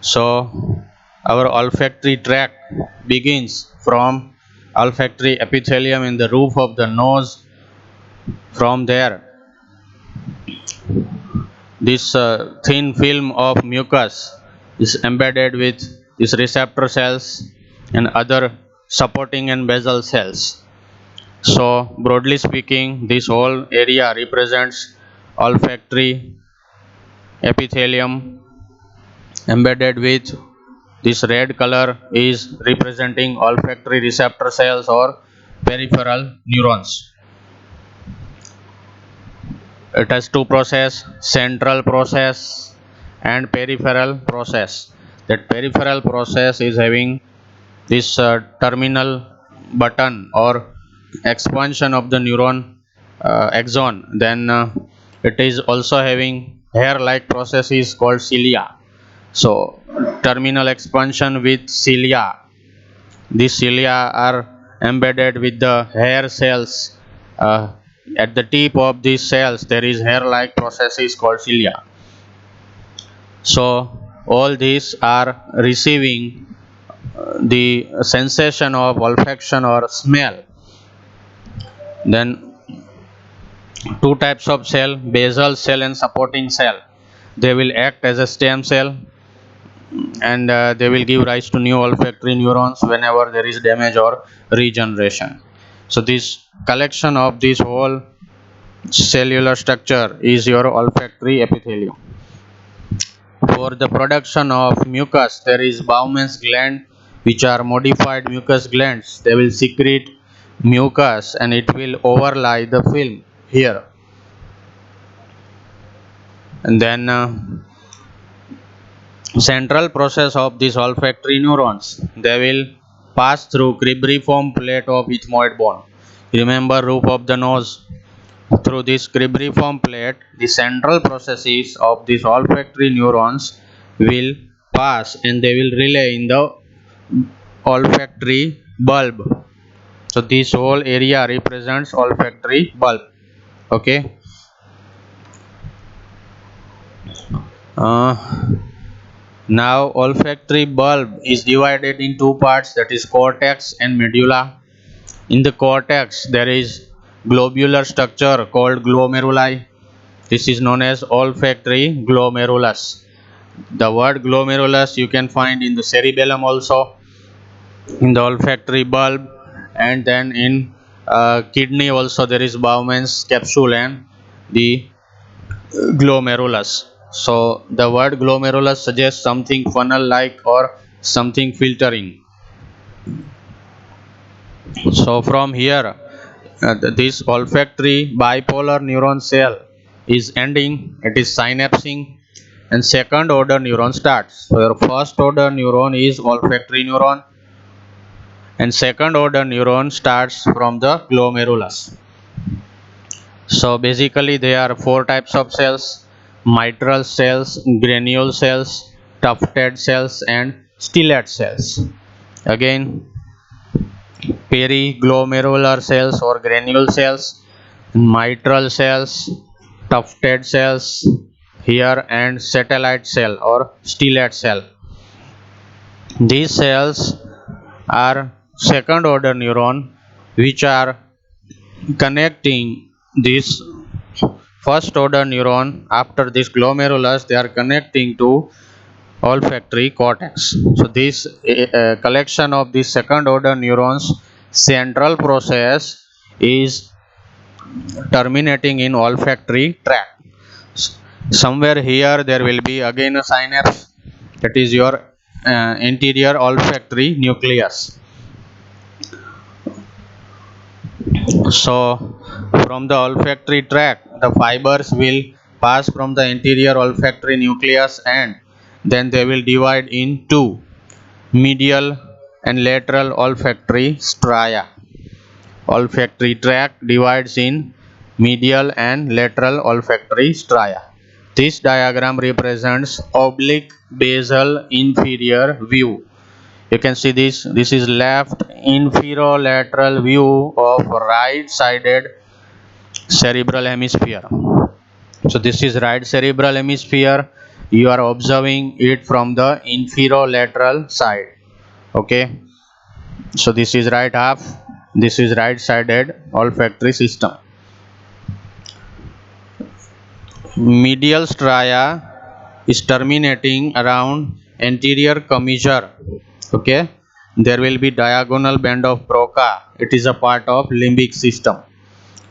So our olfactory tract begins from olfactory epithelium in the roof of the nose. From there, this thin film of mucus is embedded with these receptor cells and other supporting and basal cells. So, broadly speaking, this whole area represents olfactory epithelium embedded with this red color is representing olfactory receptor cells or peripheral neurons. It has two process, central process and peripheral process. That peripheral process is having this terminal button or expansion of the neuron axon. Then it is also having hair like processes called cilia. So terminal expansion with cilia. These cilia are embedded with the hair cells. uh, at the tip of these cells there is hair like processes called cilia. So all these are receiving the sensation of olfaction or smell. Then two types of cell, basal cell and supporting cell. They will act as a stem cell and they will give rise to new olfactory neurons whenever there is damage or regeneration. So this collection of this whole cellular structure is your olfactory epithelium. For the production of mucus, there is Bowman's gland, which are modified mucus glands. They will secrete mucus and it will overlie the film here. And then central process of these olfactory neurons, they will pass through cribriform plate of ethmoid bone. Remember roof of the nose. Through this cribriform plate, the central processes of these olfactory neurons will pass and they will relay in the olfactory bulb. So this whole area represents olfactory bulb. Okay. uh, Now olfactory bulb is divided in two parts, that is cortex and medulla. In the cortex there is globular structure called glomeruli. This is known as olfactory glomerulus. The word glomerulus you can find in the cerebellum also, in the olfactory bulb, and then in kidney also there is Bowman's capsule and the glomerulus. So the word glomerulus suggests something funnel like or something filtering. So from here this olfactory bipolar neuron cell is ending, it is synapsing, and second order neuron starts. So your first order neuron is olfactory neuron and second order neuron starts from the glomerulus. So basically there are four types of cells: mitral cells, granule cells, tufted cells and stellate cells. Again, periglomerular cells or granule cells, mitral cells, tufted cells here, and satellite cell or stellate cell. These cells are second order neuron which are connecting this first order neuron. After this glomerulus they are connecting to olfactory cortex. So this collection of these second order neurons central process is terminating in olfactory tract. Somewhere here there will be again a synapse, that is your anterior olfactory nucleus. So from the olfactory tract the fibers will pass from the anterior olfactory nucleus and then they will divide in two, medial and lateral olfactory stria. Olfactory tract divides in medial and lateral olfactory stria. This diagram represents oblique basal inferior view. You can see this is left inferolateral view of right sided cerebral hemisphere. So this is right cerebral hemisphere, You are observing it from the inferolateral side. Okay, so this is right half, this is right sided olfactory system. Medial stria is terminating around anterior commissure. Okay, there will be diagonal band of Broca. It is a part of limbic system.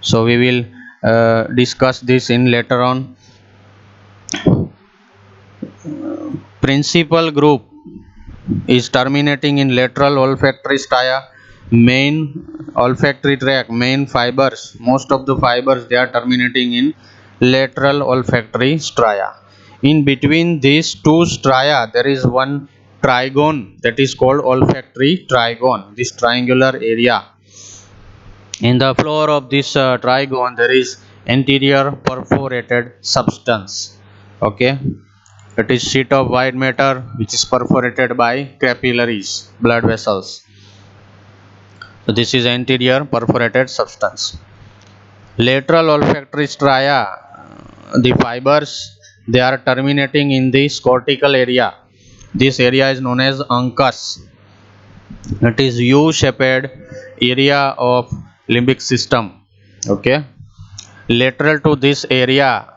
So we will discuss this in later on. Principal group is terminating in lateral olfactory stria. Main olfactory tract, main fibers, most of the fibers, they are terminating in lateral olfactory stria. In between these two stria there is one trigone, that is called olfactory trigone, this triangular area. In the floor of this trigone there is anterior perforated substance. Okay, it is sheet of white matter which is perforated by capillaries, blood vessels. So this is anterior perforated substance. Lateral olfactory stria, the fibers, they are terminating in this cortical area. This area is known as uncus. It is U-shaped area of limbic system. Okay, lateral to this area,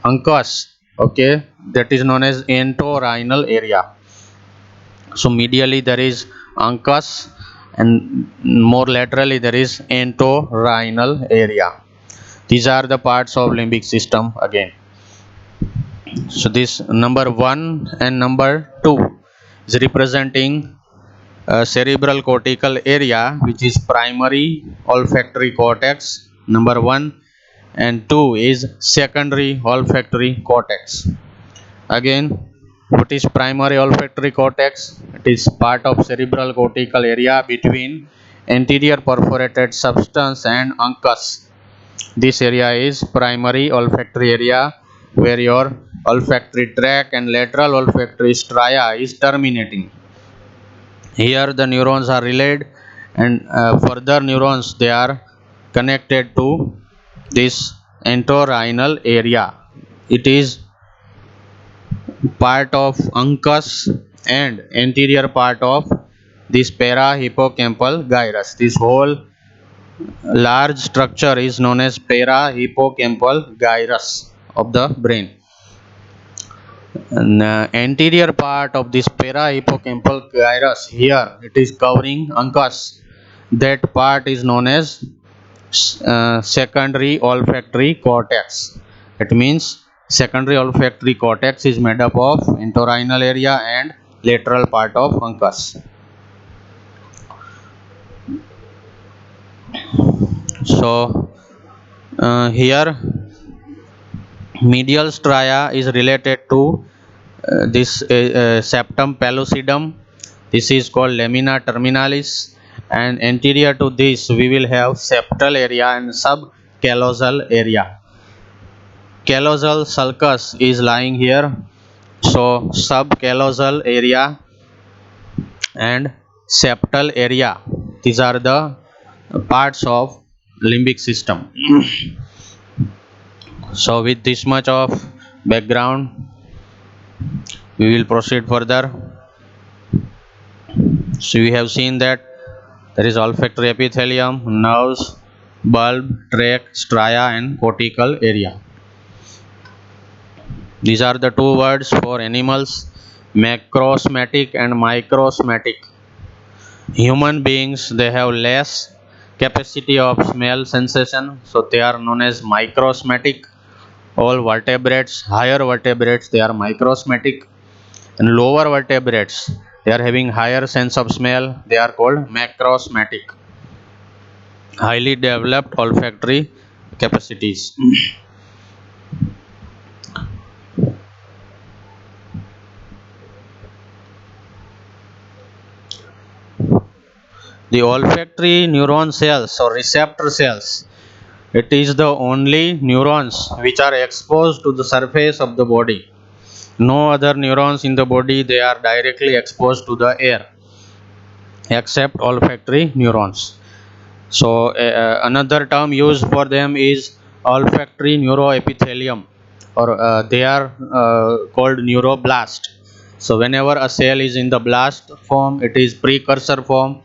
uncus, okay, that is known as entorhinal area. So medially there is uncus and more laterally there is entorhinal area. These are the parts of limbic system again. So this number 1 and number 2 is representing cerebral cortical area, which is primary olfactory cortex number 1, and 2 is secondary olfactory cortex. Again, what is primary olfactory cortex? It is part of cerebral cortical area between anterior perforated substance and uncus. This area is primary olfactory area, where your olfactory tract and lateral olfactory stria is terminating. Here the neurons are relayed, and further neurons, they are connected to this entorhinal area. It is part of uncus and anterior part of this parahippocampal gyrus. This whole large structure is known as parahippocampal gyrus of the brain. And anterior part of this parahippocampal gyrus, here it is covering uncus. That part is known as secondary olfactory cortex. It means secondary olfactory cortex is made up of entorhinal area and lateral part of uncus. So here medial stria is related to this septum pellucidum. This is called lamina terminalis, and anterior to this we will have septal area and subcallosal area. Callosal sulcus is lying here, so subcallosal area and septal area, these are the parts of limbic system. So with this much of background, we will proceed further. So we have seen that there is olfactory epithelium, nerves, bulb, tract, stria and cortical area. These are the two words for animals, macrosomatic and microsomatic. Human beings, they have less capacity of smell sensation, so they are known as microsomatic. All vertebrates, higher vertebrates, they are microsomatic, and lower vertebrates, they are having higher sense of smell, they are called macrosomatic. Highly developed olfactory capacities. The olfactory neuron cells or receptor cells, it is the only neurons which are exposed to the surface of the body. No other neurons in the body, they are directly exposed to the air except olfactory neurons. So another term used for them is olfactory neuroepithelium or they are called neuroblast. So whenever a cell is in the blast form, it is precursor form.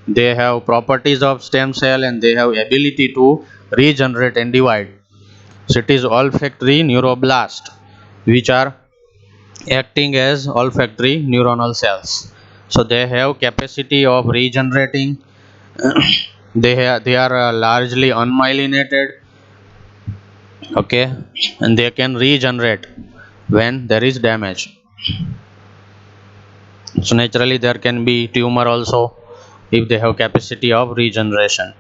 They have properties of stem cell and they have ability to regenerate and divide. So it is olfactory neuroblast, which are acting as olfactory neuronal cells. So they have capacity of regenerating. They are largely unmyelinated, okay, and they can regenerate when there is damage. So naturally there can be tumor also if they have capacity of regeneration.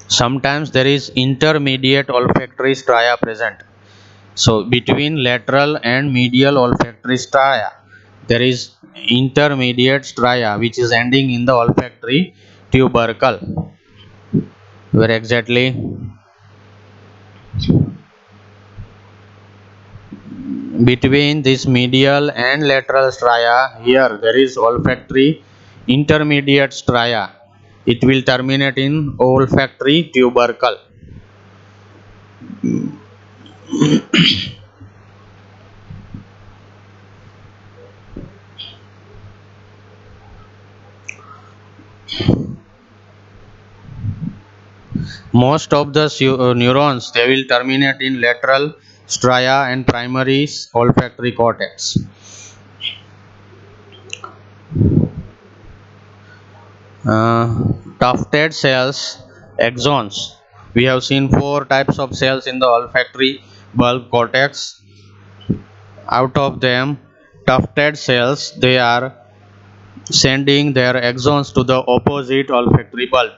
Sometimes there is intermediate olfactory stria present. So between lateral and medial olfactory stria, there is intermediate stria which is ending in the olfactory tubercle. Where exactly? Between this medial and lateral stria, here there is olfactory intermediate stria. It will terminate in olfactory tubercle. Most of the neurons, they will terminate in lateral stria and primary olfactory cortex. Tufted cells, axons. We have seen 4 types of cells in the olfactory bulb cortex. Out of them, tufted cells, they are sending their axons to the opposite olfactory bulb.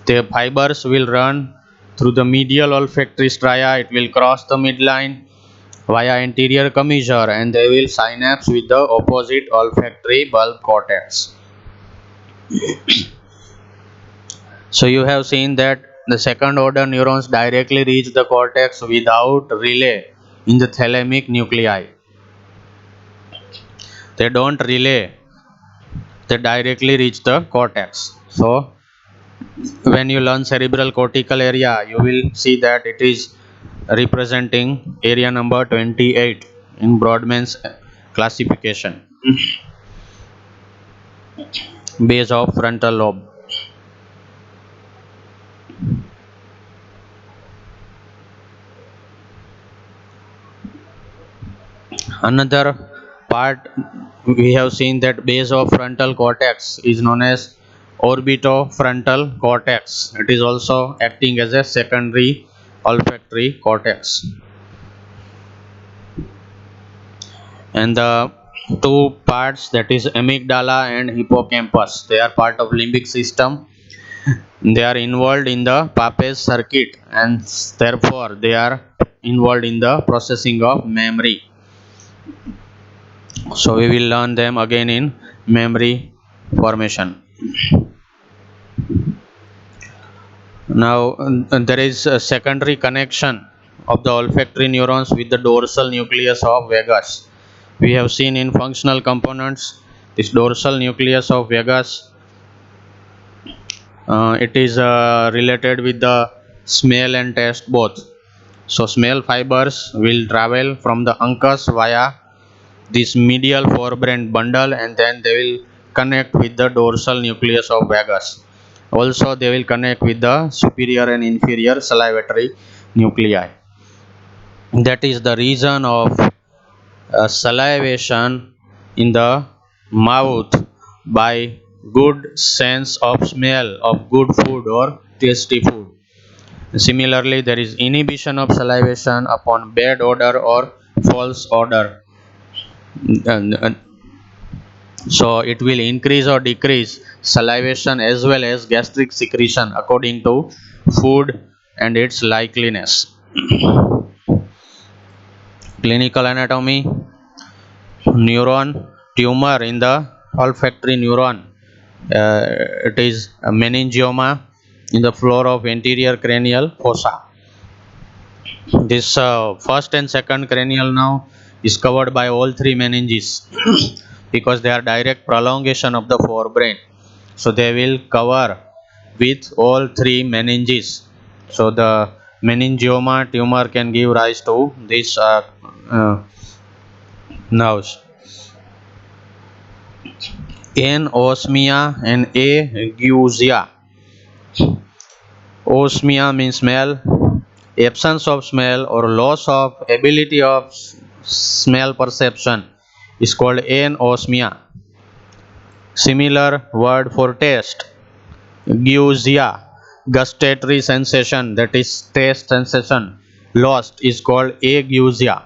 The fibers will run through the medial olfactory stria. It will cross the midline via anterior commissure and they will synapse with the opposite olfactory bulb cortex. So you have seen that the second order neurons directly reach the cortex without relay in the thalamic nuclei. They don't relay, they directly reach the cortex. So when you learn cerebral cortical area, you will see that it is representing area number 28 in Brodmann's classification. Base of frontal lobe. Another part, we have seen that base of frontal cortex is known as orbitofrontal cortex. It is also acting as a secondary olfactory cortex. And the 2 parts, that is amygdala and hippocampus, they are part of limbic system. They are involved in the Papez circuit and therefore they are involved in the processing of memory. So we will learn them again in memory formation. Now there is a secondary connection of the olfactory neurons with the dorsal nucleus of vagus. We have seen in functional components this dorsal nucleus of vagus. It is related with the smell and taste both. So smell fibers will travel from the uncus via this medial forebrain bundle and then they will connect with the dorsal nucleus of vagus. Also they will connect with the superior and inferior salivatory nuclei. That is the reason of salivation in the mouth by good sense of smell of good food or tasty food. Similarly, there is inhibition of salivation upon bad odor or false odor. And so it will increase or decrease salivation as well as gastric secretion according to food and its likeliness. Clinical anatomy. Neuron tumor in the olfactory neuron. It is a meningioma in the floor of anterior cranial fossa. This first and second cranial nerve is covered by all 3 meninges. because they are direct prolongation of the forebrain. So they will cover with all three meninges. So the meningioma tumor can give rise to these nerves. Anosmia and agusia. Osmia means smell. Absence of smell or loss of ability of smell perception is called anosmia. Similar word for taste. Geusia, gustatory sensation, that is taste sensation, lost is called ageusia.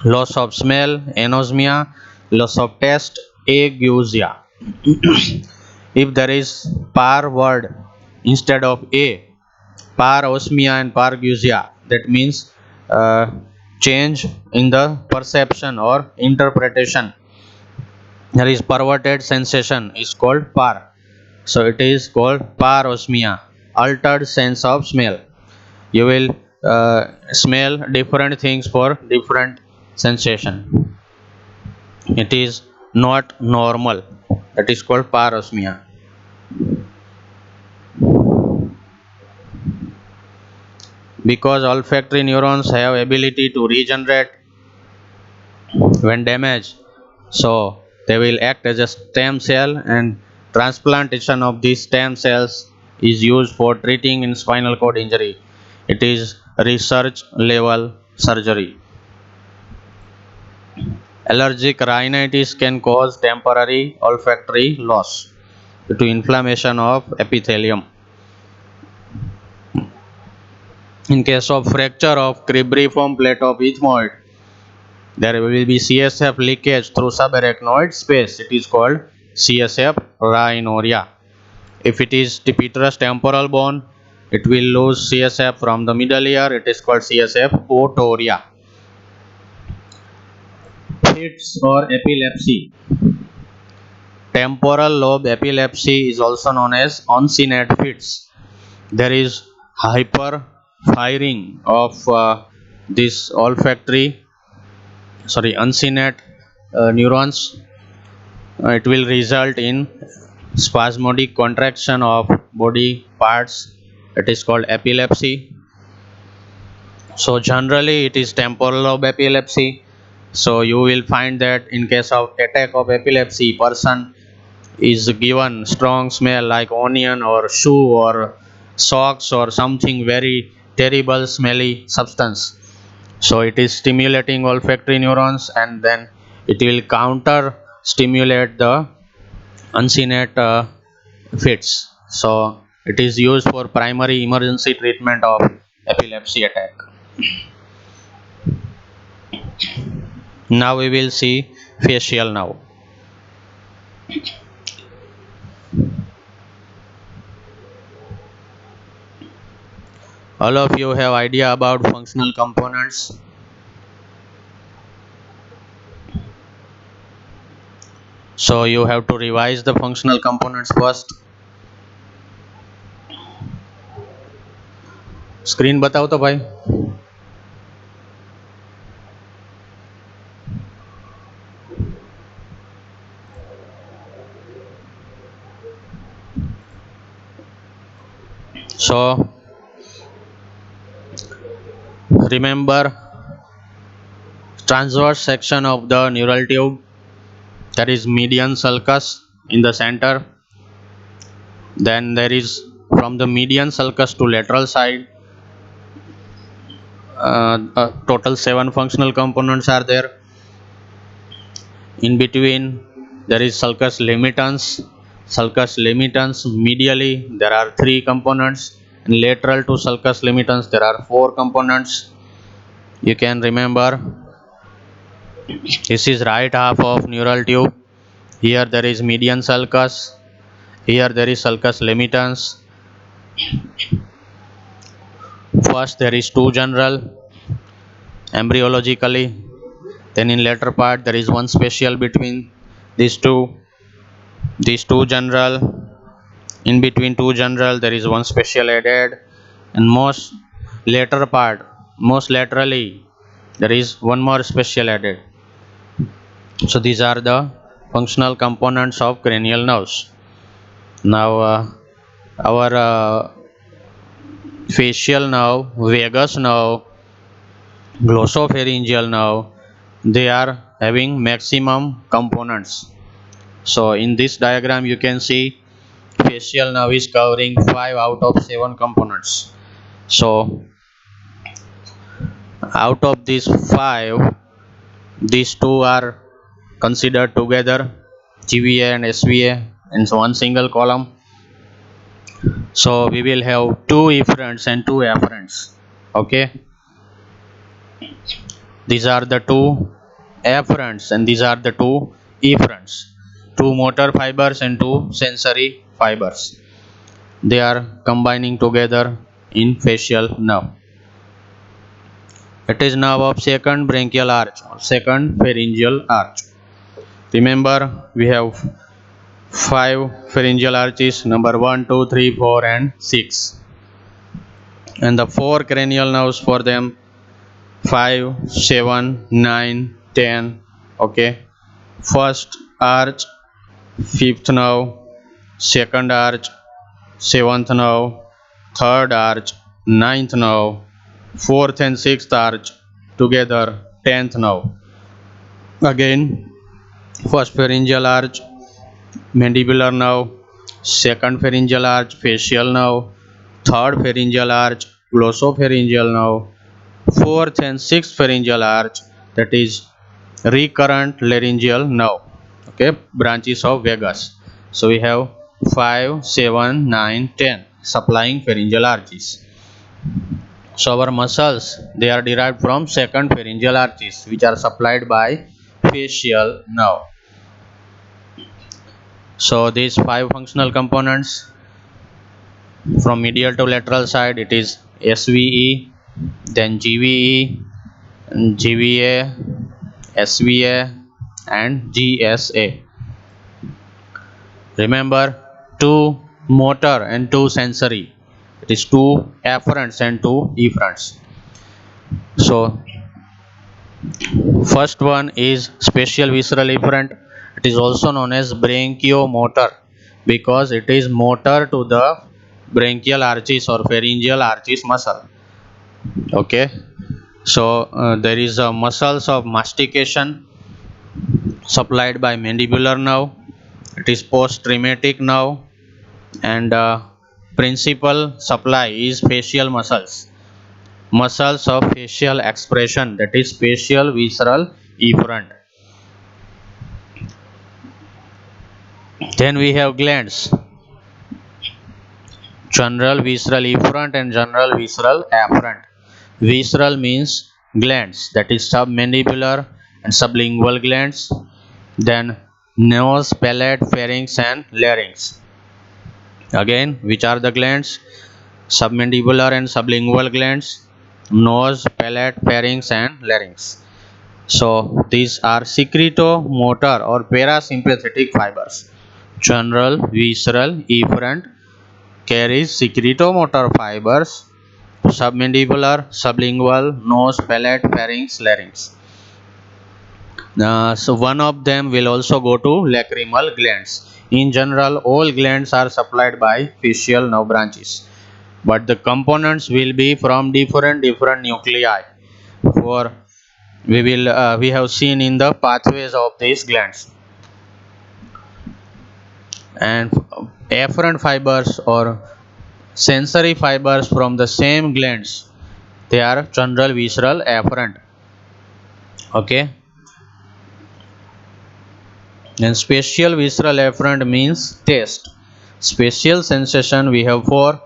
Loss of smell, anosmia. Loss of taste, ageusia. If there is par word instead of a, parosmia and pargeusia, that means uh, change in the perception or interpretation. There is perverted sensation is called par. So it is called parosmia, altered sense of smell. You will smell different things for different sensation. It is not normal. That is called parosmia. Because olfactory neurons have ability to regenerate when damaged, so they will act as a stem cell, and transplantation of these stem cells is used for treating in spinal cord injury. It is research level surgery. Allergic rhinitis can cause temporary olfactory loss due to inflammation of epithelium. In case of fracture of cribriform plate of ethmoid, there will be CSF leakage through subarachnoid space. It is called CSF rhinorrhea. If it is the petrous temporal bone, it will lose CSF from the middle ear. It is called CSF otorrhea. Fits or epilepsy. Temporal lobe epilepsy is also known as uncinate fits. There is hyper firing of this uncinate neurons. It will result in spasmodic contraction of body parts. It is called epilepsy. So generally it is temporal lobe epilepsy. So you will find that in case of attack of epilepsy, person is given strong smell like onion or shoe or socks or something very terrible smelly substance. So it is stimulating olfactory neurons, and then it will counter stimulate the uncinate fits. So it is used for primary emergency treatment of epilepsy attack. Now we will see facial nerve. All of you have idea about functional components. So you have to revise the functional components first. Screen बताओ तो भाई. So remember transverse section of the neural tube, that is median sulcus in the center. Then there is from the median sulcus to lateral side, total 7 functional components are there. In between there is sulcus limitans. Sulcus limitans medially there are 3 components, and lateral to sulcus limitans there are 4 components. You can remember this is right half of neural tube. Here there is median sulcus, here there is sulcus limitans. First there is 2 general embryologically, then in later part there is one special between these two general. In between 2 general there is one special added, and most later part, most laterally there is one more special added. So these are the functional components of cranial nerves. Now our facial nerve, vagus nerve, glossopharyngeal nerve, they are having maximum components. So in this diagram you can see facial nerve is covering 5 out of 7 components. So out of these 5, these two are considered together, GVA and SVA, in one single column. So we will have 2 efferents and 2 afferents. Okay, these are the 2 afferents and these are the 2 efferents. 2 motor fibers and 2 sensory fibers. They are combining together in facial nerve. It is nerve of second branchial arch or second pharyngeal arch. Remember, we have 5 pharyngeal arches, number 1, 2, 3, 4 and 6. And the 4 cranial nerves for them, 5, 7, 9, 10. Okay. First arch, fifth nerve, second arch, seventh nerve, third arch, ninth nerve, fourth and sixth arch, together 10th nerve. Again, first pharyngeal arch, mandibular nerve, second pharyngeal arch, facial nerve, third pharyngeal arch, glossopharyngeal nerve, fourth and sixth pharyngeal arch, that is recurrent laryngeal nerve. Okay, branches of vagus. So we have 5, 7, 9, 10 supplying pharyngeal arches. So our muscles, they are derived from second pharyngeal arches, which are supplied by facial nerve. So these 5 functional components, from medial to lateral side, it is SVE, then GVE, GVA, SVA and GSA. Remember, 2 motor and 2 sensory. It is 2 afferents and 2 efferents. So first one is spatial visceral efferent. It is also known as branchiomotor because it is motor to the branchial arches or pharyngeal arches muscle. Okay, so there is a muscles of mastication supplied by mandibular nerve. It is post-rheumatic nerve, and principal supply is facial muscles. Muscles of facial expression, that is spatial visceral efferent. Then we have glands, general visceral efferent and general visceral afferent. Visceral means glands, that is submandibular and sublingual glands. Then nose, palate, pharynx and larynx. Again, which are the glands? Submandibular and sublingual glands, nose, palate, pharynx and larynx. So these are secretomotor or parasympathetic fibers. General visceral efferent carries secretomotor fibers, submandibular, sublingual, nose, palate, pharynx, larynx. So one of them will also go to lacrimal glands. In general, all glands are supplied by facial nerve branches, but the components will be from different nuclei. For we have seen in the pathways of these glands. And afferent fibers or sensory fibers from the same glands, they are general visceral afferent. Okay. And spatial visceral afferent means taste. Spatial sensation we have 4: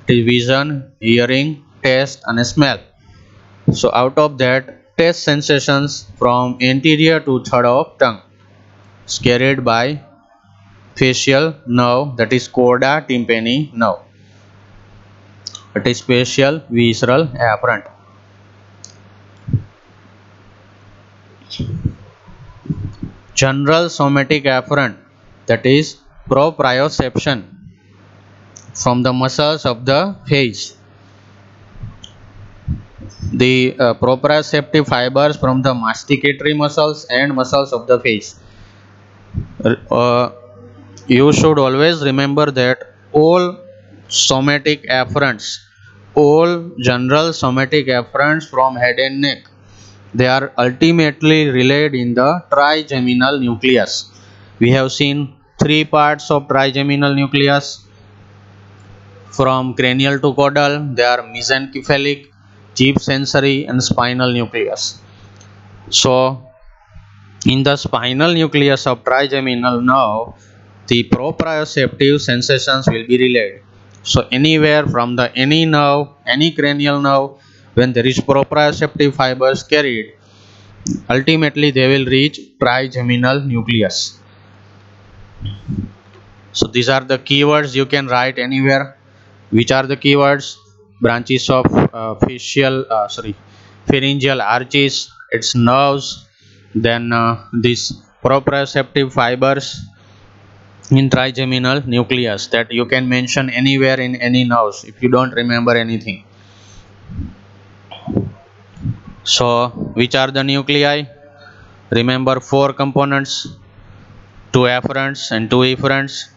vision, hearing, taste and smell. So out of that, taste sensations from anterior to third of tongue is carried by facial nerve, that is chorda tympani nerve. It is spatial visceral afferent. General somatic afferent, that is proprioception from the muscles of the face. the proprioceptive fibers from the masticatory muscles and muscles of the face. Uh, you should always remember that all somatic afferents, all general somatic afferents from head and neck, they are ultimately relayed in the trigeminal nucleus. We have seen three parts of trigeminal nucleus from cranial to caudal. They are mesencephalic, chief sensory, and spinal nucleus. So, in the spinal nucleus of trigeminal nerve, the proprioceptive sensations will be relayed. So, anywhere from the any nerve, any cranial nerve, when there is proprioceptive fibers carried, ultimately they will reach trigeminal nucleus. So, these are the keywords you can write anywhere. Which are the keywords? Branches of pharyngeal arches, its nerves, then these proprioceptive fibers in trigeminal nucleus, that you can mention anywhere in any nerves if you don't remember anything. So, which are the nuclei? Remember four components, two afferents and two efferents.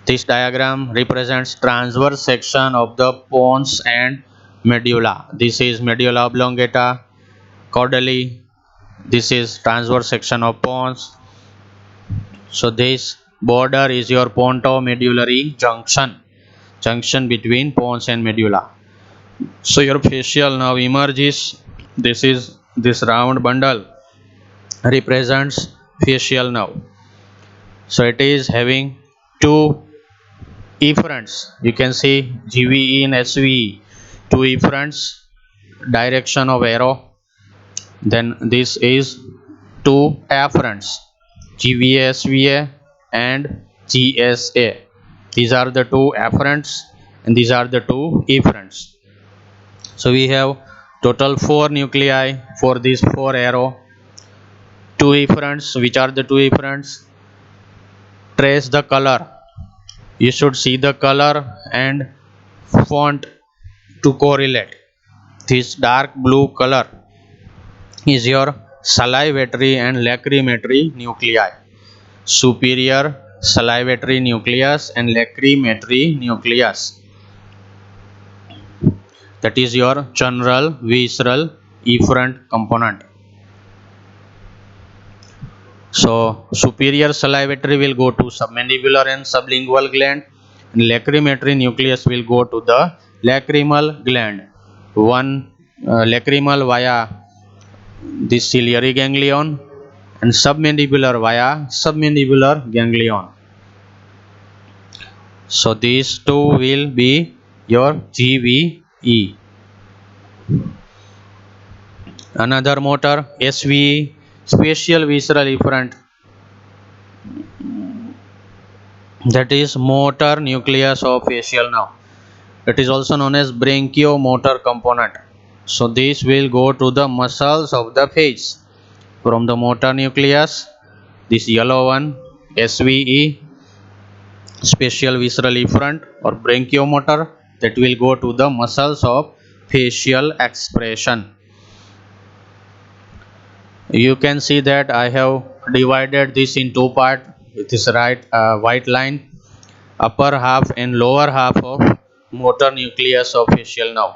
This diagram represents transverse section of the pons and medulla. This is medulla oblongata caudally. This is transverse section of pons. So this border is your pontomedullary junction between pons and medulla. So your facial nerve emerges. This round bundle represents facial nerve. So it is having two efferents. You can see GVE and SVE, two efferents, direction of arrow. Then this is two afferents, GVA, SVA and GSA. These are the two afferents and these are the two efferents. So we have total four nuclei for these four arrow. Two efferents. Which are the two efferents? Trace the color. You should see the color and font to correlate. This dark blue color is your salivatory and lacrimatory nuclei. Superior salivatory nucleus and lacrimatory nucleus. That is your general visceral efferent component. So, superior salivatory will go to submandibular and sublingual gland, and lacrimatory nucleus will go to the lacrimal gland. One lacrimal via the ciliary ganglion and submandibular via submandibular ganglion. So these two will be your GVE. Another motor, SVE, spatial visceral efferent, that is motor nucleus of facial nerve. It is also known as branchiomotor component. So this will go to the muscles of the face. From the motor nucleus, this yellow one, SVE, spatial visceral efferent or branchiomotor, that will go to the muscles of facial expression. You can see that I have divided this in two parts with this white line, upper half and lower half of motor nucleus of facial nerve.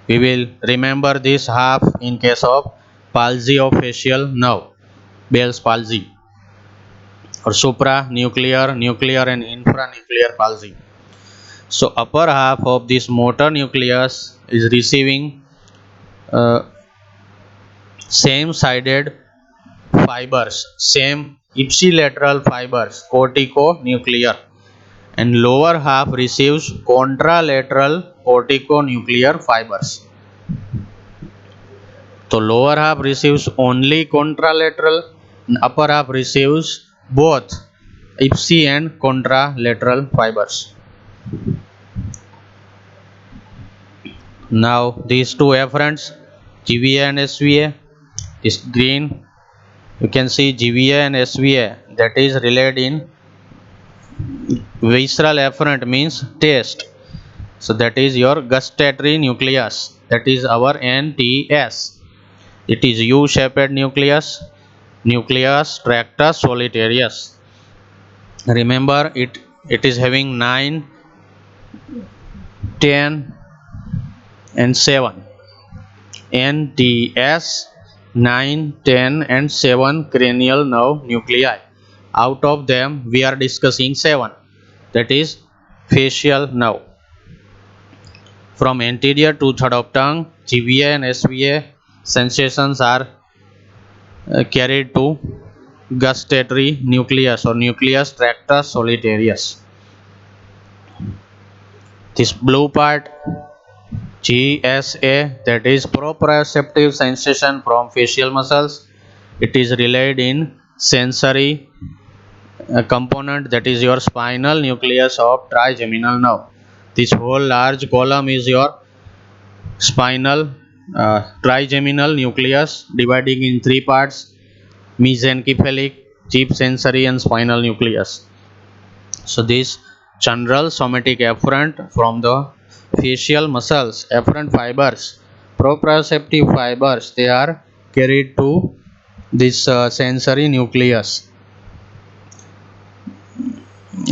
We will remember this half in case of palsy of facial nerve, Bell's palsy, or supranuclear, nuclear and infranuclear palsy. So upper half of this motor nucleus is receiving same sided fibers, same ipsilateral fibers, corticonuclear, and lower half receives contralateral corticonuclear fibers. So lower half receives only contralateral and upper half receives both ipsi and contralateral fibers. Now these two afferents, GVA and SVA, is green. You can see GVA and SVA, that is relayed in visceral afferent, means taste. So that is your gustatory nucleus. that is our NTS. It is U-shaped nucleus, nucleus tractus solitarius. Remember, it is having 9, 10 and 7. NTS 9, 10 and 7 cranial nerve nuclei. Out of them we are discussing 7, that is facial nerve. From anterior to third of tongue, GVA and SVA sensations are carried to gustatory nucleus or nucleus tractus solitarius. This blue part, GSA, that is proprioceptive sensation from facial muscles. It is relayed in sensory component, that is your spinal nucleus of trigeminal nerve. This whole large column is your spinal trigeminal nucleus, dividing in 3 parts: mesencephalic, deep sensory and spinal nucleus. So this general somatic efferent from the facial muscles, efferent fibers, proprioceptive fibers, they are carried to this sensory nucleus.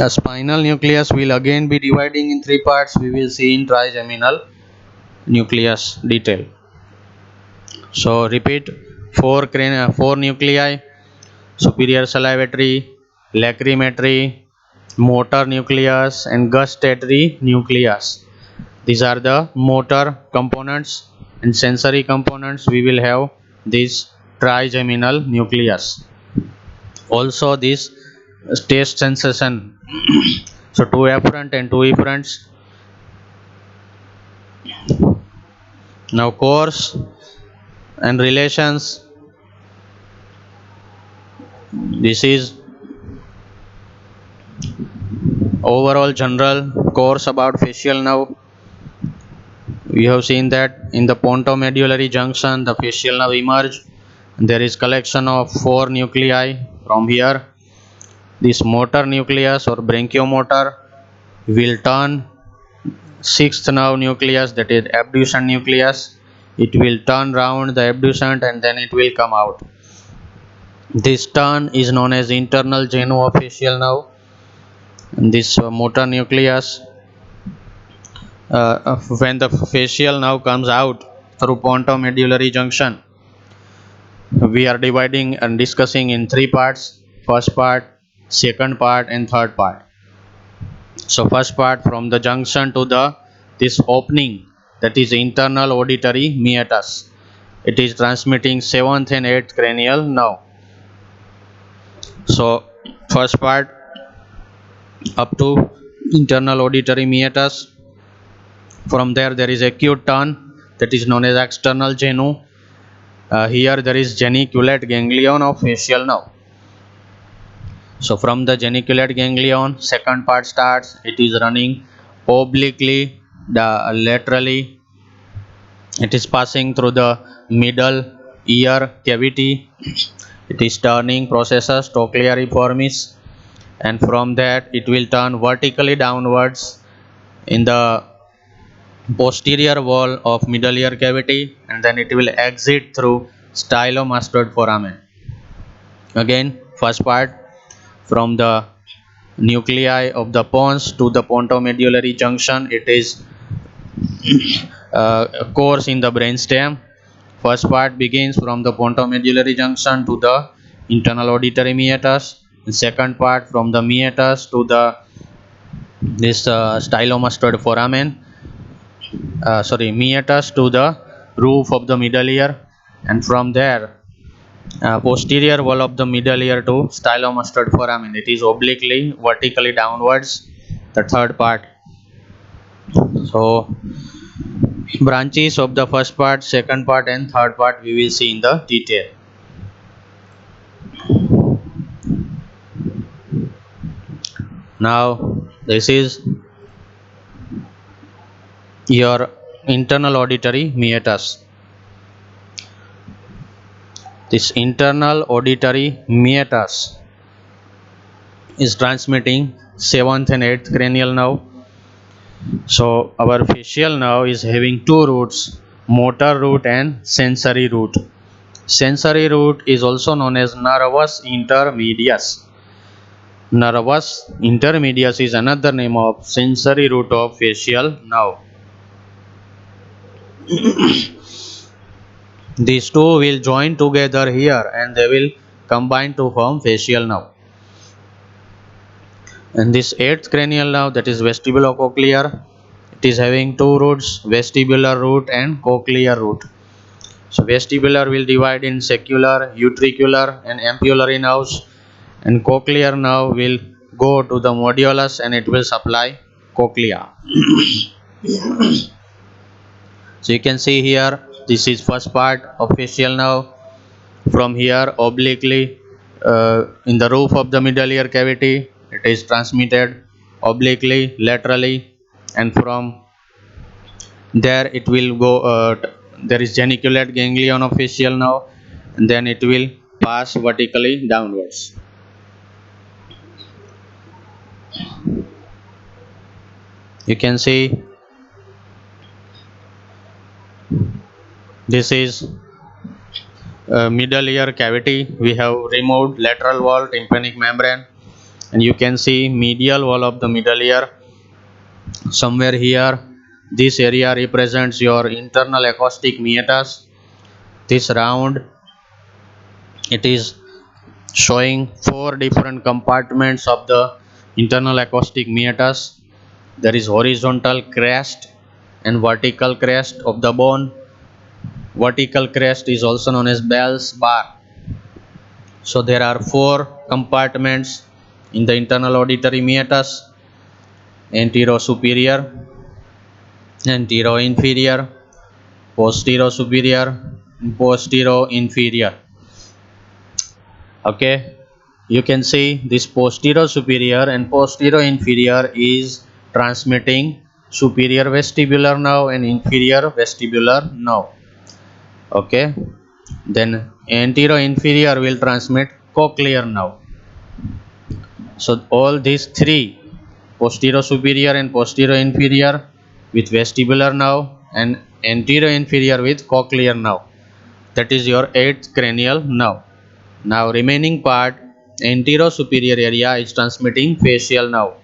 A spinal nucleus will again be dividing in 3 parts. We will see in trigeminal nucleus detail. So repeat: 4 nuclei: superior salivatory, lacrimatory, motor nucleus and gustatory nucleus. These are the motor components, and sensory components we will have this trigeminal nucleus. Also this taste sensation. So 2 afferent and 2 efferents. Now course and relations. This is overall general course about facial nerve. We have seen that in the pontomedullary junction the facial nerve emerge. There is collection of 4 nuclei from here. This motor nucleus or branchiomotor will turn 6th nerve nucleus, that is abducent nucleus. It will turn round the abducent and then it will come out. This turn is known as internal genofacial nerve. And this motor nucleus, when the facial nerve comes out through pontomedullary junction, we are dividing and discussing in 3 parts: first part, second part and third part. So first part, from the junction to this opening, that is internal auditory meatus. It is transmitting 7th and 8th cranial nerve. So first part up to internal auditory meatus. From there is acute turn, that is known as external genu. Here there is geniculate ganglion of facial nerve. So from the geniculate ganglion, second part starts. It is running obliquely, laterally. It is passing through the middle ear cavity. It is turning processus cochleariformis, and from that it will turn vertically downwards in the posterior wall of middle ear cavity, and then it will exit through stylomastoid foramen. Again, first part, from the nuclei of the pons to the pontomedullary junction, it is course in the brainstem. First part begins from the pontomedullary junction to the internal auditory meatus. The second part from the meatus to this stylomastoid foramen. Meatus to the roof of the middle ear, and from there posterior wall of the middle ear to stylomastoid foramen. It is obliquely, vertically downwards, the third part. So branches of the first part, second part and third part we will see in the detail. Now this is your internal auditory meatus. This internal auditory meatus is transmitting 7th and 8th cranial nerve. So our facial nerve is having 2 roots. motor root and sensory root. Sensory root is also known as nervus intermedius. Nervus intermedius is another name of sensory root of facial nerve. These two will join together here and they will combine to form facial nerve. And this eighth cranial nerve, that is vestibulocochlear, it is having two roots, vestibular root and cochlear root. So vestibular will divide in saccular, utricular and ampullary nerves, and cochlear nerve will go to the modulus and it will supply cochlea. So you can see here, this is first part of facial nerve. From here obliquely in the roof of the middle ear cavity, it is transmitted obliquely, laterally, and from there it will go, there is geniculate ganglion of facial nerve, and then it will pass vertically downwards. You can see this is middle ear cavity. We have removed lateral wall, tympanic membrane, and you can see medial wall of the middle ear. Somewhere here, this area represents your internal acoustic meatus. This round, it is showing four different compartments of the internal acoustic meatus. There is horizontal crest and vertical crest of the bone. Vertical crest is also known as Bell's bar. So there are four compartments in the internal auditory meatus: antero-superior, antero-inferior, posterior-superior, posterior-inferior. Okay, you can see this posterior-superior and posterior-inferior is transmitting superior vestibular nerve and inferior vestibular nerve. Okay, then antero-inferior will transmit cochlear nerve. So all these three, posterior-superior and posterior-inferior with vestibular nerve and anterior-inferior with cochlear nerve, that is your eighth cranial nerve. Now remaining part, antero-superior area is transmitting facial nerve.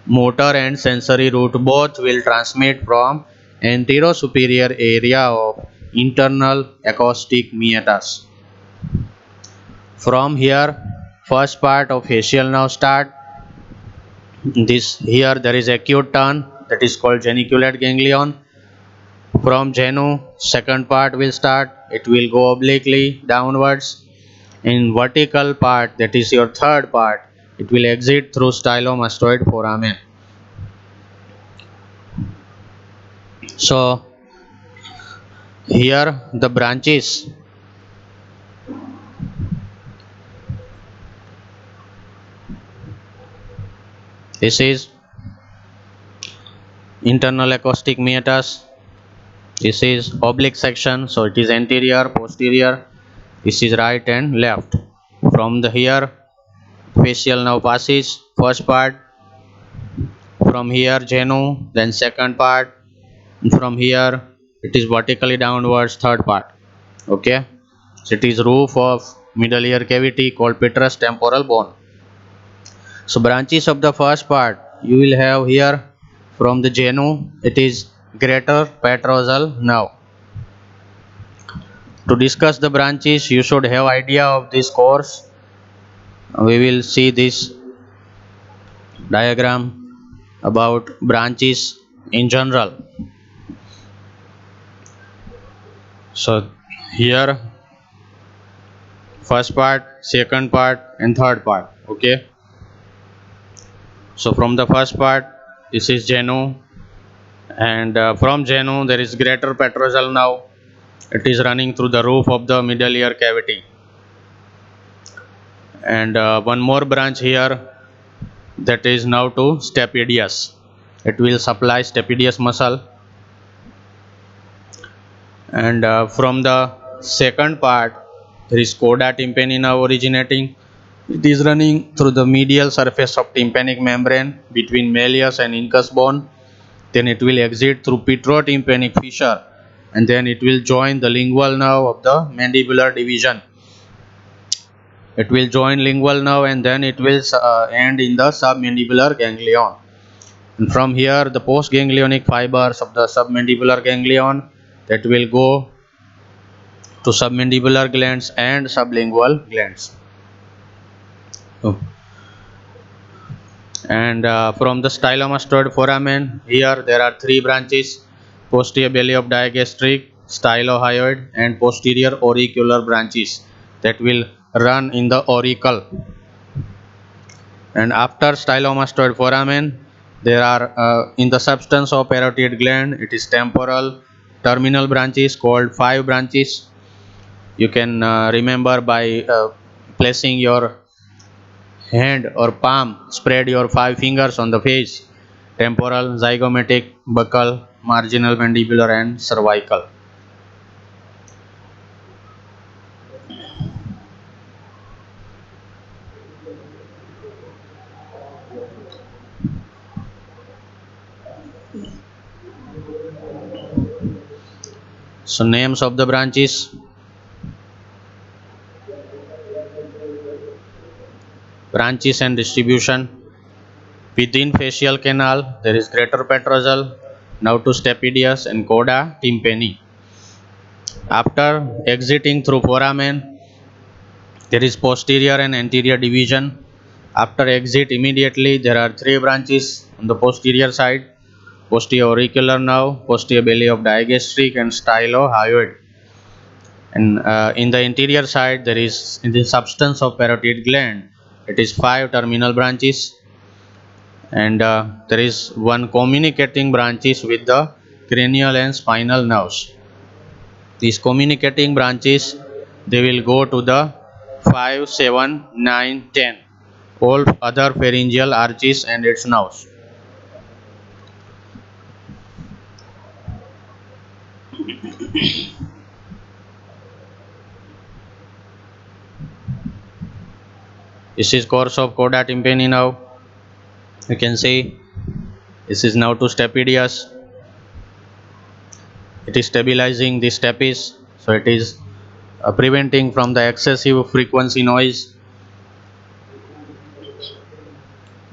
Motor and sensory root both will transmit from antero-superior area of internal acoustic meatus. From here, first part of facial nerve start. This here there is acute turn, that is called geniculate ganglion. From genu, second part will start. It will go obliquely downwards. In vertical part, that is your third part, it will exit through stylomastoid foramen. So here the branches, this is internal acoustic meatus, this is oblique section, so it is anterior, posterior, this is right and left. From the here facial nerve passes, first part, from here genu, then second part, and from here it is vertically downwards, third part. Okay, so it is roof of middle ear cavity called petrous temporal bone. So branches of the first part you will have here. From the genu, it is greater petrosal nerve. To discuss the branches, you should have idea of this course. We will see this diagram about branches in general. So here first part, second part and third part. Okay, so from the first part, this is genu, and from genu there is greater petrosal nerve. It is running through the roof of the middle ear cavity. And one more branch here, that is now to stapedius. It will supply stapedius muscle. And from the second part, there is coda tympani nerve originating. It is running through the medial surface of tympanic membrane between malleus and incus bone. Then it will exit through petrotympanic fissure and then it will join the lingual nerve of the mandibular division. It will join lingual nerve and then it will end in the submandibular ganglion. And from here, the postganglionic fibers of the submandibular ganglion that will go to submandibular glands and sublingual glands. Oh. And from the stylomastoid foramen, here there are three branches: posterior belly of digastric, stylohyoid, and posterior auricular branches that will run in the auricle. And after stylomastoid foramen, there are in the substance of parotid gland, it is temporal terminal branches called 5 branches. You can remember by placing your hand or palm, spread your 5 fingers on the face: temporal, zygomatic, buccal, marginal mandibular, and cervical. So names of the branches: branches and distribution. Within facial canal, there is greater petrosal, now to stapedius, and coda tympani. After exiting through foramen, there is posterior and anterior division. After exit, immediately there are 3 branches on the posterior side: posterior auricular nerve, posterior belly of digastric, and stylohyoid. And in the anterior side, there is in the substance of parotid gland, it is 5 terminal branches, and there is one communicating branches with the cranial and spinal nerves. These communicating branches, they will go to the 5, 7, 9, 10, all other pharyngeal arches and its nerves. This is course of coda tympani now. You can see this is now to stapedius. It is stabilizing the stapes, so it is preventing from the excessive frequency noise.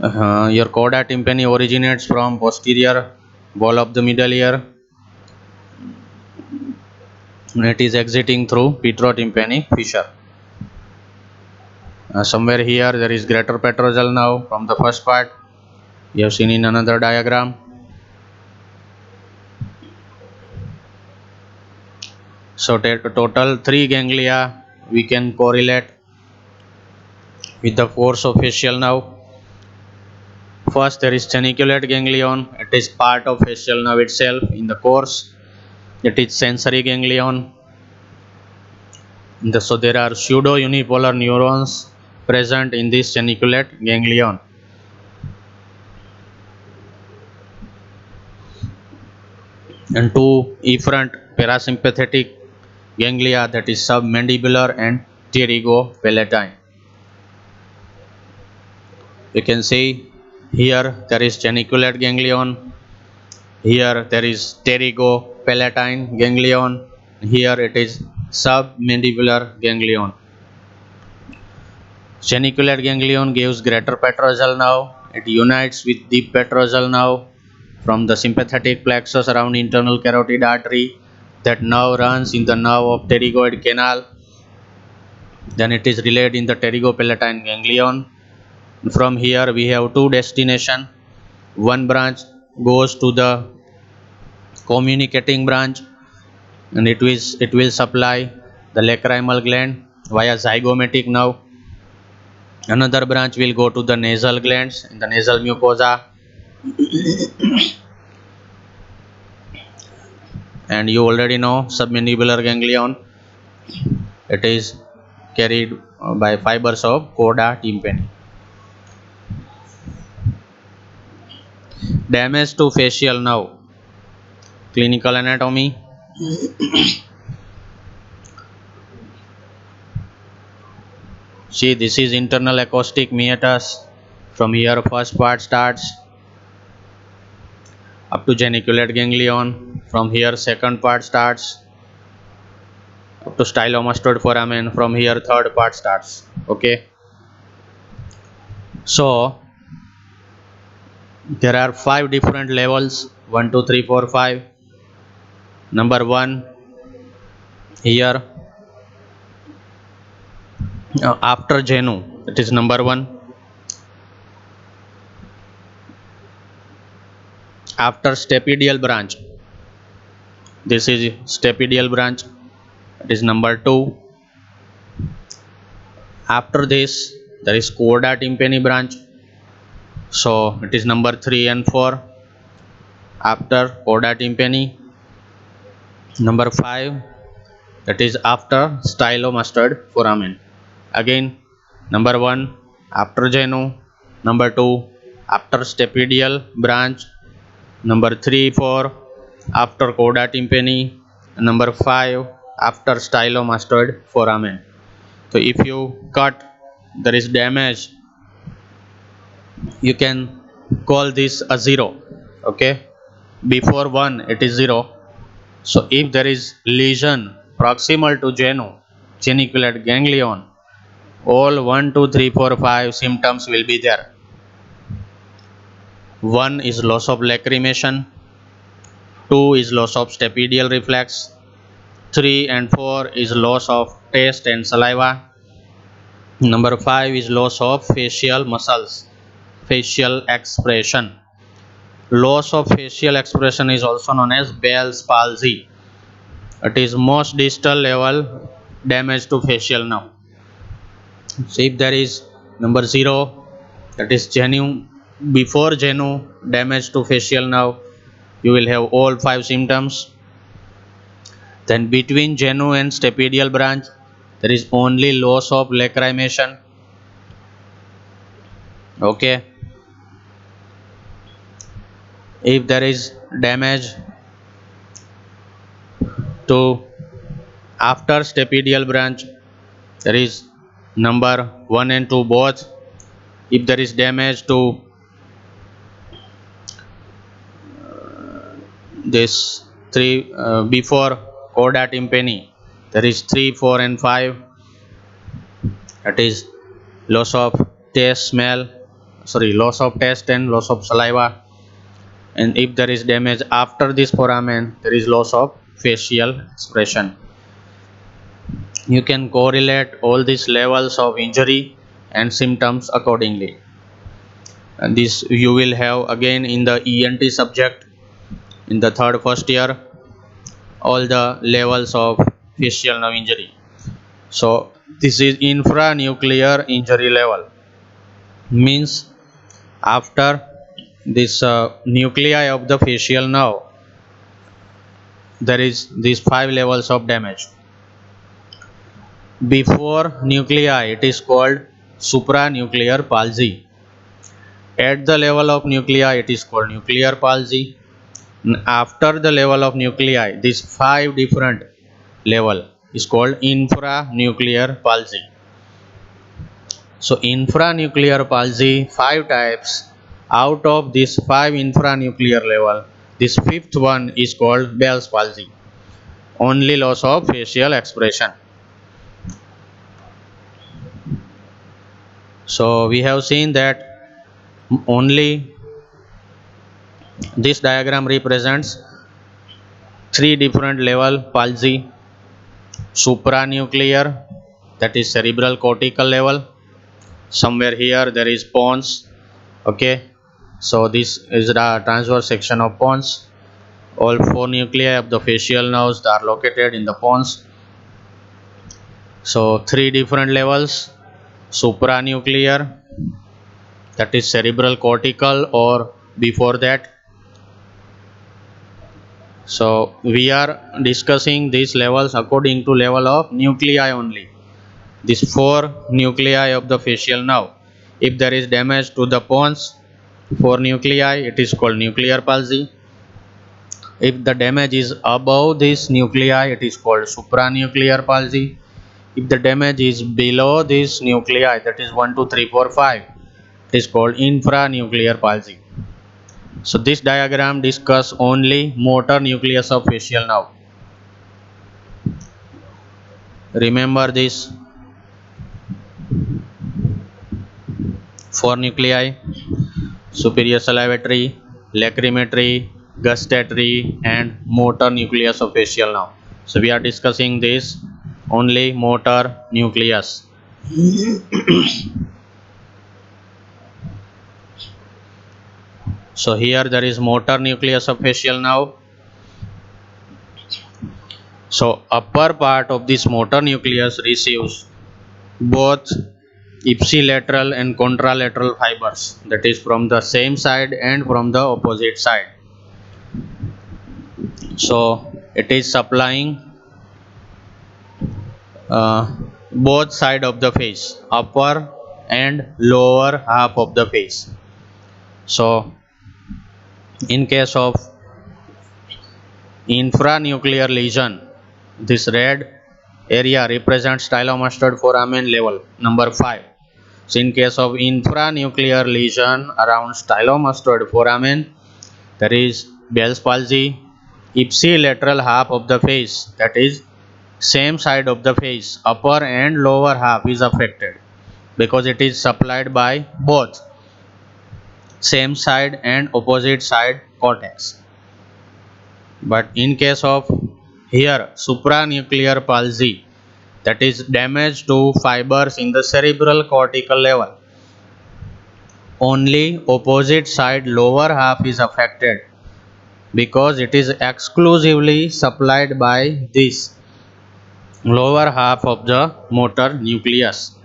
Your coda tympani originates from posterior wall of the middle ear, and it is exiting through petrotympani fissure. Somewhere here there is greater petrosal now from the first part. You have seen in another diagram. So total 3 ganglia we can correlate with the course of facial nerve. First, there is geniculate ganglion. It is part of facial nerve itself. In the course, it is sensory ganglion. So there are pseudo unipolar neurons present in this geniculate ganglion. And 2 efferent parasympathetic ganglia, that is submandibular and pterygopalatine. You can see here there is geniculate ganglion, here there is pterygopalatine ganglion, here it is submandibular ganglion. Geniculate ganglion gives greater petrosal nerve. It unites with deep petrosal nerve from the sympathetic plexus around internal carotid artery. That nerve runs in the nerve of pterygoid canal. Then it is relayed in the pterygopalatine ganglion. From here we have 2 destinations. One branch goes to the communicating branch, and it will supply the lacrimal gland via zygomatic nerve. Another branch will go to the nasal glands in the nasal mucosa. And you already know submandibular ganglion. It is carried by fibers of coda tympani. Damage to facial nerve. Clinical anatomy. See, this is internal acoustic meatus. From here first part starts. up to geniculate ganglion. From here second part starts up to stylomastoid foramen. From here third part starts. Okay, so there are 5 different levels: 1 2 3 4 5. Number 1 here, after genu, it is number 1. After stapedial branch, this is stapedial branch, it is number 2. After this there is chorda tympani branch, so it is number 3 and 4. After chorda tympani, number 5, that is after stylomastoid foramen. Again, number 1 after genu, number 2 after stapedial branch, number 3 4 after chorda tympani, number 5 after stylomastoid foramen. So if you cut, there is damage, you can call this a 0. Okay, before 1 it is 0. So if there is lesion proximal to geniculate ganglion, all 1 2 3 4 5 symptoms will be there. 1 is loss of lacrimation, 2 is loss of stapedial reflex, 3 and 4 is loss of taste and saliva, number 5 is loss of facial muscles, facial expression. Loss of facial expression is also known as Bell's palsy. It is most distal level damage to facial nerve. So if there is number 0, that is genu, before genu damage to facial nerve, you will have all 5 symptoms. Then between genu and stapedial branch, there is only loss of lacrimation. Okay, if there is damage to after stapedial branch, there is number 1 and 2 both. If there is damage to this 3 before chorda tympani, there is 3 4 and 5, that is loss of taste loss of taste and loss of saliva. And if there is damage after this foramen, there is loss of facial expression. You can correlate all these levels of injury and symptoms accordingly, and this you will have again in the ENT subject in the first year, all the levels of facial nerve injury. So this is infranuclear injury level, means after this nuclei of the facial nerve, there is these 5 levels of damage. Before nuclei, it is called supranuclear palsy. At the level of nuclei, it is called nuclear palsy. After the level of nuclei, these 5 different level is called infranuclear palsy. So infranuclear palsy, 5 types. Out of these 5 infranuclear level, this 5th one is called Bell's palsy, only loss of facial expression. So we have seen that only this diagram represents 3 different level palsy: supranuclear, that is cerebral cortical level, somewhere here there is pons. Okay, so this is the transverse section of pons. All 4 nuclei of the facial nerves are located in the pons. So 3 different levels: supranuclear, that is cerebral cortical or before that. So we are discussing these levels according to level of nuclei only. These 4 nuclei of the facial nerve, if there is damage to the pons, 4 nuclei, it is called nuclear palsy. If the damage is above this nuclei, it is called supranuclear palsy. If the damage is below this nuclei, that is 1 2 3 4 5, it is called infranuclear palsy. So this diagram discuss only motor nucleus of facial nerve. Remember this. 4 nuclei: superior salivatory, lacrimatory, gustatory, and motor nucleus of facial nerve. So we are discussing this only motor nucleus. So here there is motor nucleus of facial nerve. So upper part of this motor nucleus receives both ipsilateral and contralateral fibers, that is from the same side and from the opposite side. So it is supplying both side of the face, upper and lower half of the face. So in case of infranuclear lesion, this red area represents stylomastoid foramen level number 5. So in case of infranuclear lesion around stylomastoid foramen, there is Bell's palsy. Ipsilateral half of the face, that is same side of the face, upper and lower half is affected because it is supplied by both same side and opposite side cortex. But in case of here supranuclear palsy, that is damage to fibers in the cerebral cortical level, only opposite side lower half is affected because it is exclusively supplied by this lower half of the motor nucleus.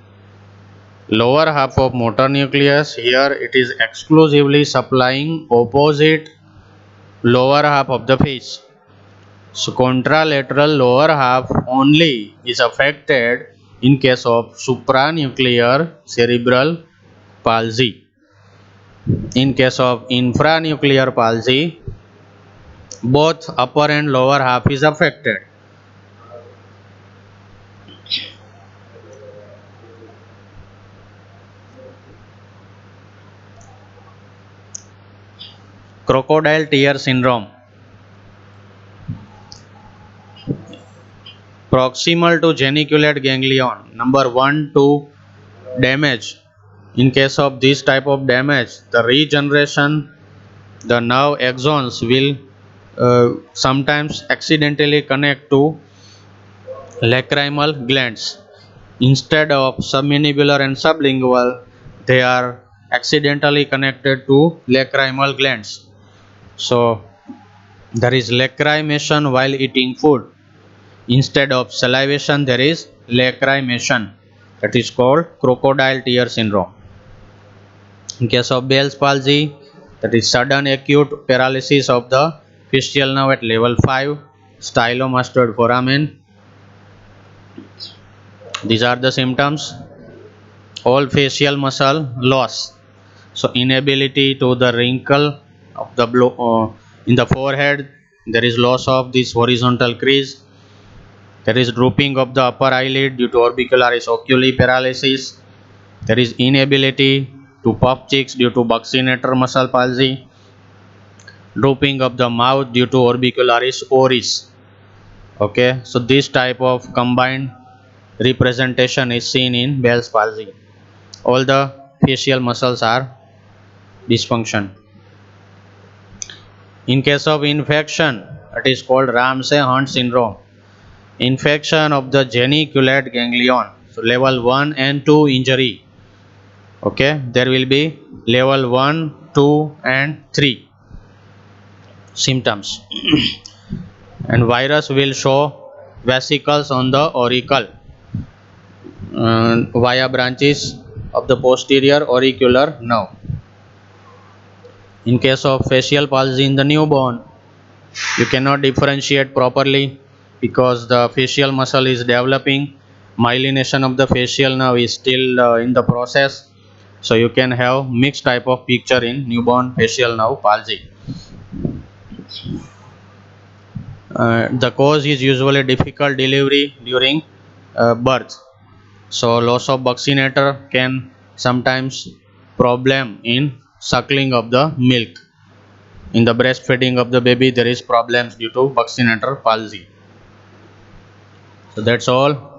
Lower half of motor nucleus, here it is exclusively supplying opposite lower half of the face. So contralateral lower half only is affected in case of supranuclear cerebral palsy. In case of infranuclear palsy, both upper and lower half is affected. Crocodile tear syndrome. Proximal to geniculate ganglion number 1 to damage. In case of this type of damage, the regeneration, the nerve axons will sometimes accidentally connect to lacrimal glands. Instead of submandibular and sublingual, they are accidentally connected to lacrimal glands. So there is lacrimation while eating food. Instead of salivation, there is lacrimation. That is called crocodile tear syndrome. In case of Bell's palsy, that is sudden acute paralysis of the facial nerve at level 5, stylomastoid foramen. These are the symptoms. All facial muscle loss. So inability to the wrinkle of the in the forehead, there is loss of this horizontal crease. There is drooping of the upper eyelid due to orbicularis oculi paralysis. There is inability to puff cheeks due to buccinator muscle palsy. Drooping of the mouth due to orbicularis oris. Okay, so this type of combined representation is seen in Bell's palsy. All the facial muscles are dysfunction. In case of infection, it is called Ramsay-Hunt syndrome. Infection of the geniculate ganglion. So level 1 and 2 injury. Okay, there will be level 1, 2 and 3 symptoms. And virus will show vesicles on the auricle via branches of the posterior auricular nerve. In case of facial palsy in the newborn, you cannot differentiate properly because the facial muscle is developing. Myelination of the facial nerve is still in the process. So you can have mixed type of picture in newborn facial nerve palsy. The cause is usually difficult delivery during birth. So loss of buccinator can sometimes problem in suckling of the milk. In the breastfeeding of the baby, there is problems due to buccinator palsy. So that's all.